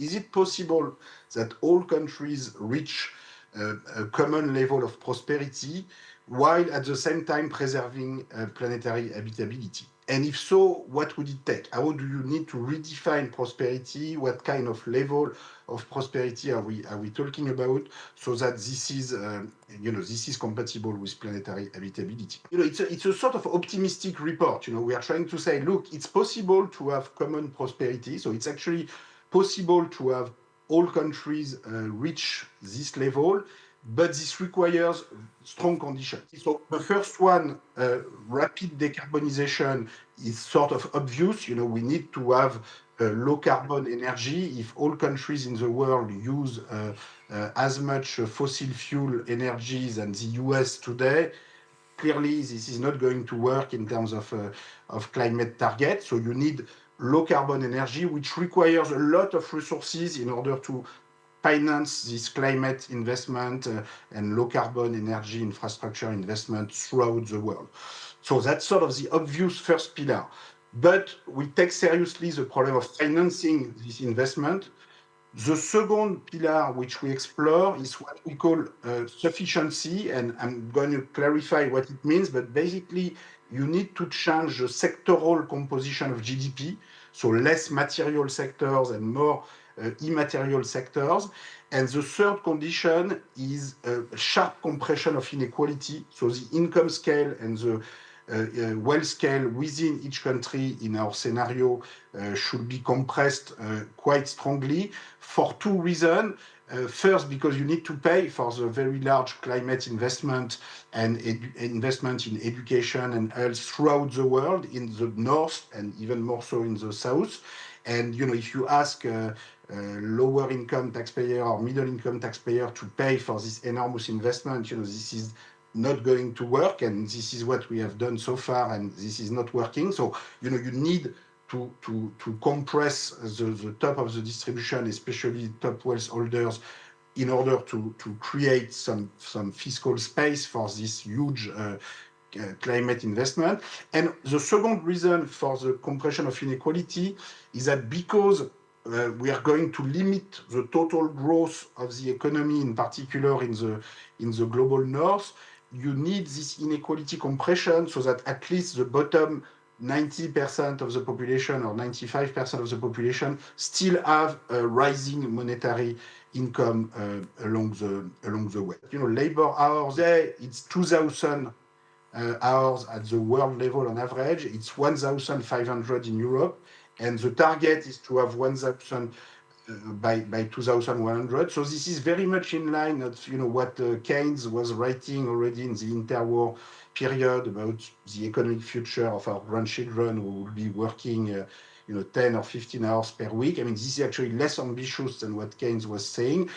Is it possible that all countries reach a common level of prosperity while at the same time preserving planetary habitability? And if so, what would it take? How do you need to redefine prosperity? What kind of level of prosperity are we talking about so that this is this is compatible with planetary habitability? It's a sort of optimistic report. We are trying to say, look, it's possible to have common prosperity. So it's actually possible to have all countries reach this level, but this requires strong conditions. So the first one, rapid decarbonization, is sort of obvious. We need to have low carbon energy. If all countries in the world use as much fossil fuel energies than the US today, clearly this is not going to work in terms of climate targets. So you need low carbon energy, which requires a lot of resources in order to finance this climate investment and low carbon energy infrastructure investment throughout the world. So that's sort of the obvious first pillar. But we take seriously the problem of financing this investment. The second pillar which we explore is what we call sufficiency, and I'm going to clarify what it means, but basically you need to change the sectoral composition of GDP, so less material sectors and more immaterial sectors. And the third condition is a sharp compression of inequality, so the income scale and the wealth scale within each country in our scenario should be compressed quite strongly for two reasons. First, because you need to pay for the very large climate investment and investment in education and health throughout the world, in the north and even more so in the south. And if you ask lower income taxpayer or middle income taxpayer to pay for this enormous investment, this is not going to work, and this is what we have done so far, and this is not working. So you need to compress the top of the distribution, especially top wealth holders, in order to create some fiscal space for this huge climate investment. And the second reason for the compression of inequality is that because we are going to limit the total growth of the economy, in particular in the global north, you need this inequality compression so that at least the bottom 90% of the population or 95% of the population still have a rising monetary income along the way. Labor hours there, it's 2,000 hours at the world level on average. It's 1,500 in Europe, and the target is to have 1,000 by 2100. So this is very much in line with what Keynes was writing already in the interwar period about the economic future of our grandchildren who will be working 10 or 15 hours per week. I mean, this is actually less ambitious than what Keynes was saying.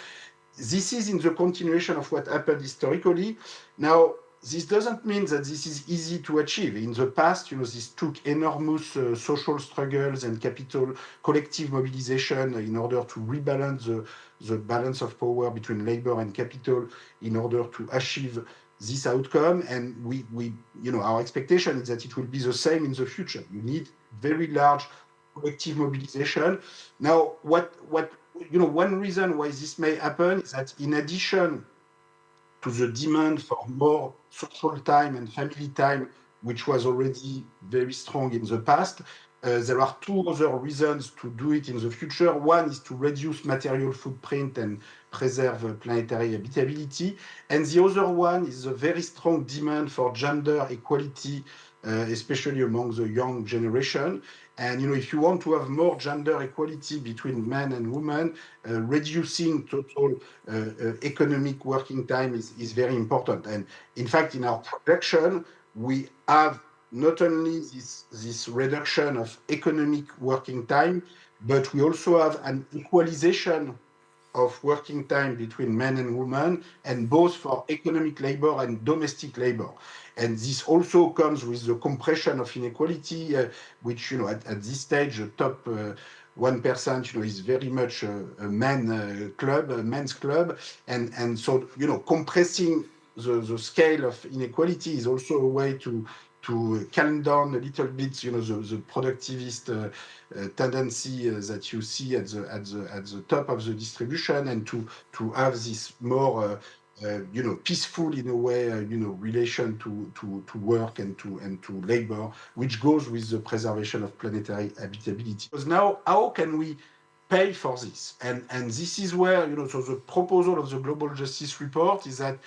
This is in the continuation of what happened historically. Now, this doesn't mean that this is easy to achieve. In the past, this took enormous social struggles and capital collective mobilization in order to rebalance the balance of power between labor and capital in order to achieve this outcome. And we our expectation is that it will be the same in the future. You need very large collective mobilization. Now, one reason why this may happen is that in addition to the demand for more social time and family time, which was already very strong in the past, there are two other reasons to do it in the future. One is to reduce material footprint and preserve planetary habitability. And the other one is a very strong demand for gender equality, especially among the young generation. And if you want to have more gender equality between men and women, reducing total economic working time is very important. And in fact, in our projection, we have not only this reduction of economic working time, but we also have an equalization of working time between men and women, and both for economic labor and domestic labor. And this also comes with the compression of inequality, which, at this stage, the top 1%, is very much a men's club. And so, compressing the scale of inequality is also a way to to calm down a little bit, the productivist tendency that you see at the top of the distribution, and to have this more peaceful in a way, relation to work and to labor, which goes with the preservation of planetary habitability. Because now, how can we pay for this? And this is where, so the proposal of the Global Justice Report is that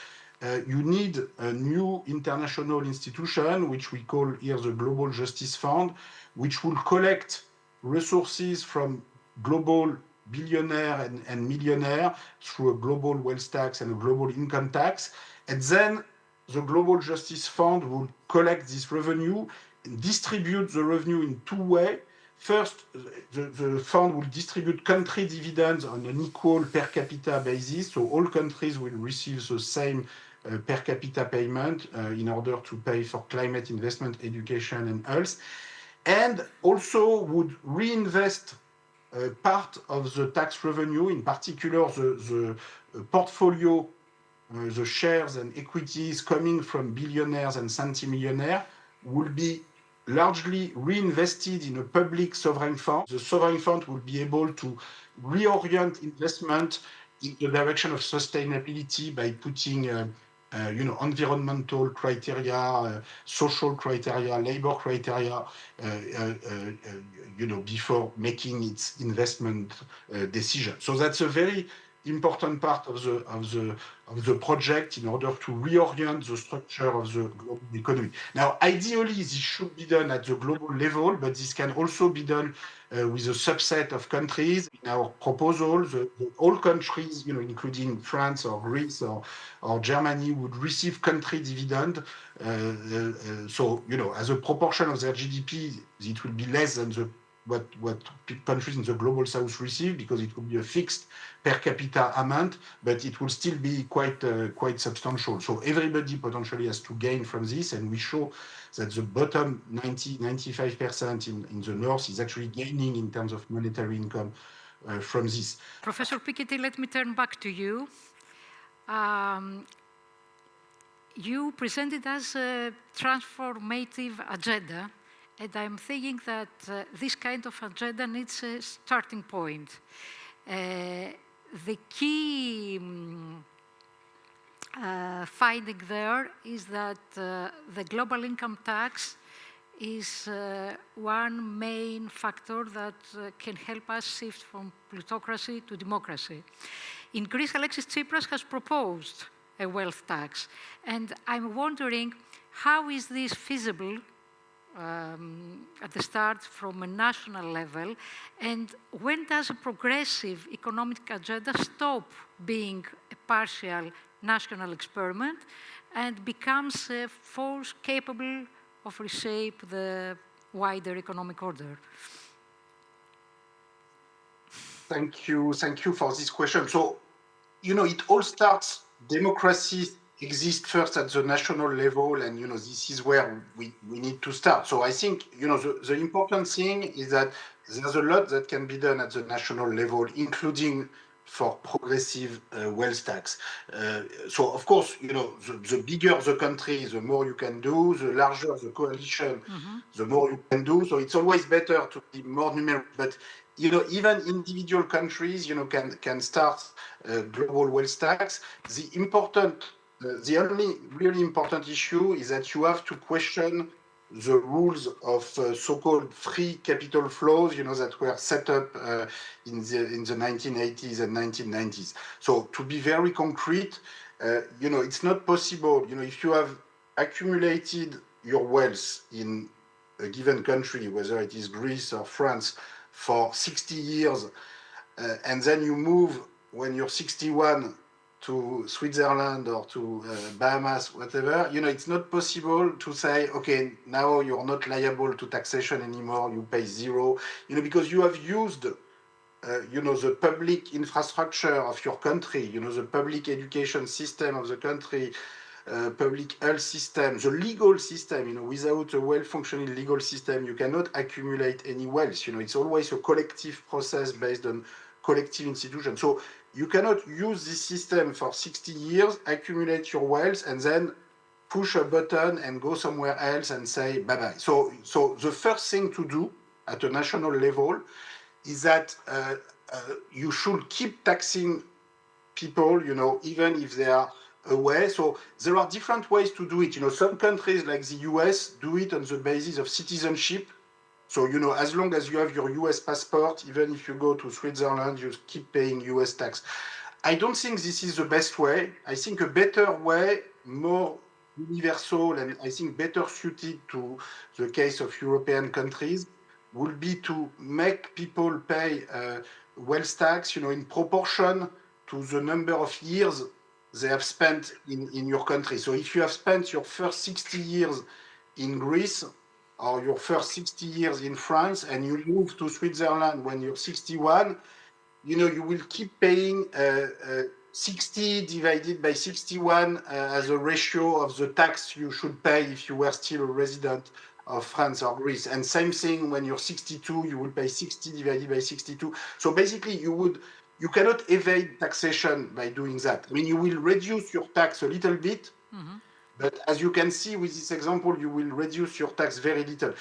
you need a new international institution, which we call here the Global Justice Fund, which will collect resources from global billionaire and millionaire through a global wealth tax and a global income tax. And then the Global Justice Fund will collect this revenue and distribute the revenue in two ways. First, the fund will distribute country dividends on an equal per capita basis, so all countries will receive the same per capita payment in order to pay for climate investment, education, and health, and also would reinvest part of the tax revenue, in particular the portfolio, the shares and equities coming from billionaires and centimillionaires, will be largely reinvested in a public sovereign fund. The sovereign fund will be able to reorient investment in the direction of sustainability by putting environmental criteria, social criteria, labor criteria, before making its investment decision. So that's a very important part of the project in order to reorient the structure of the global economy. Now, ideally, this should be done at the global level, but this can also be done with a subset of countries. In our proposal, all countries, including France or Greece or Germany, would receive country dividend. So, as a proportion of their GDP, it will be less than what countries in the global south receive, because it will be a fixed per capita amount, but it will still be quite substantial. So everybody potentially has to gain from this, and we show that the bottom 95% in the north is actually gaining in terms of monetary income from this. Professor Piketti, let me turn back to you. You presented us a transformative agenda, and I'm thinking that this kind of agenda needs a starting point. The key finding there is that the global income tax is one main factor that can help us shift from plutocracy to democracy. In Greece, Alexis Tsipras has proposed a wealth tax, and I'm wondering, how is this feasible at the start from a national level, and when does a progressive economic agenda stop being a partial national experiment and becomes a force capable of reshape the wider economic order? Thank you for this question. So, it all starts, democracy exist first at the national level, and this is where we need to start. So I think the important thing is that there's a lot that can be done at the national level, including for progressive wealth tax. So of course, the bigger the country, the more you can do. The larger the coalition, the more you can do. So it's always better to be more numeric. But even individual countries, can start global wealth tax. The only really important issue is that you have to question the rules of so-called free capital flows, that were set up in the 1980s and 1990s. So to be very concrete, it's not possible, if you have accumulated your wealth in a given country, whether it is Greece or France, for 60 years, and then you move when you're 61 to Switzerland or to Bahamas, whatever, it's not possible to say, okay, now you're not liable to taxation anymore, you pay zero, because you have used, the public infrastructure of your country, the public education system of the country, public health system, the legal system, without a well-functioning legal system, you cannot accumulate any wealth. It's always a collective process based on collective institutions. So you cannot use this system for 60 years, accumulate your wealth, and then push a button and go somewhere else and say bye-bye. So the first thing to do at a national level is that you should keep taxing people, even if they are away. So there are different ways to do it. Some countries like the US do it on the basis of citizenship. So, as long as you have your US passport, even if you go to Switzerland, you keep paying US tax. I don't think this is the best way. I think a better way, more universal and I think better suited to the case of European countries, would be to make people pay wealth tax, in proportion to the number of years they have spent in your country. So if you have spent your first 60 years in Greece or your first 60 years in France and you move to Switzerland when you're 61, you will keep paying 60 divided by 61 as a ratio of the tax you should pay if you were still a resident of France or Greece. And same thing when you're 62, you will pay 60 divided by 62. So basically, you cannot evade taxation by doing that. I mean, you will reduce your tax a little bit, but as you can see with this example, you will reduce your tax very little.